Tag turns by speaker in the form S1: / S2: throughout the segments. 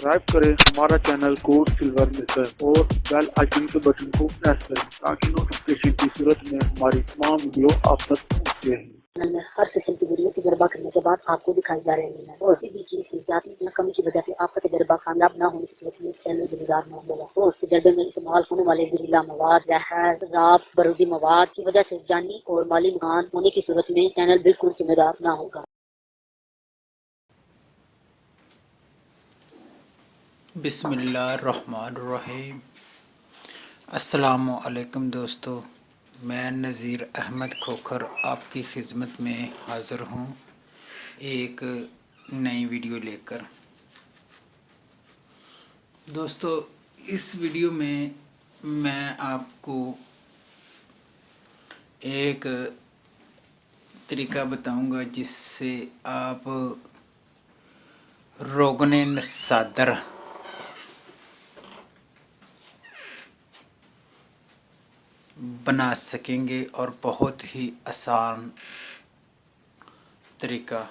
S1: Subscribe करें हमारा channel code silver maker और बेल आइकन के बटन को प्रेस करें ताकि नोटिफिकेशन की सूरत में हमारी तमाम वीडियो आप तक पहुँचते हैं।
S2: में हर किस्म की वीडियो तजर्बा करने के बाद आपको दिखाई जा रही है और किसी भी चीज की जाती या कमी की वजह से आपका तजर्बा कामयाब न होने की सूरत में चैनल जिम्मेदार न होगा और तजर्बे में इस्तेमाल होने वाले जहरीला मवाद, जहर, शराब, बारूदी मवाद की वजह से जानी और माली नुकसान होने की सूरत में चैनल बिल्कुल जिम्मेदार न होगा।
S3: बिस्मिल्लाहिर्रहमानिर्रहीम। अस्सलामु अलैकुम दोस्तों, मैं नज़ीर अहमद खोखर आपकी खिदमत में हाज़िर हूँ एक नई वीडियो लेकर। दोस्तों, इस वीडियो में मैं आपको एक तरीका बताऊंगा जिससे आप रोगने नसादर बना सकेंगे और बहुत ही आसान तरीका,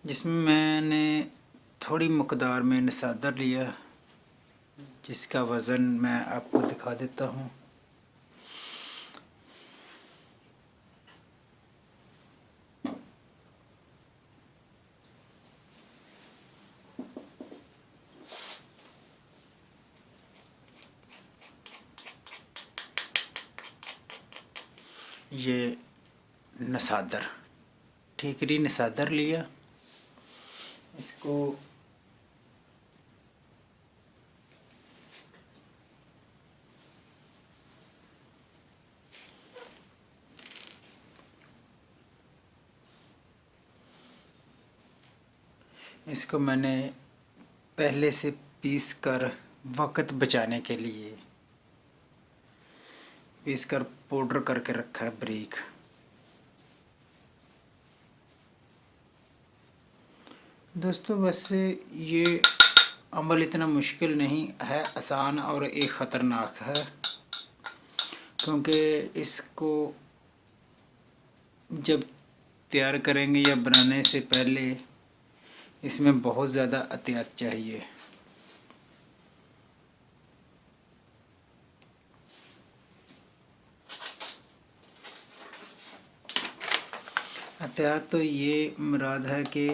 S3: जिसमें मैंने थोड़ी मकदार में नसादर लिया जिसका वज़न मैं आपको दिखा देता हूँ। ये नसादर, ठीकरी नसादर लिया। इसको मैंने पहले से पीस कर वक़्त बचाने के लिए पीस कर पाउडर करके रखा है बारीक। दोस्तों, वैसे ये अमल इतना मुश्किल नहीं है, आसान और एक ख़तरनाक है, क्योंकि इसको जब तैयार करेंगे या बनाने से पहले इसमें बहुत ज़्यादा एहतियात चाहिए। एहतियात तो ये मुराद है कि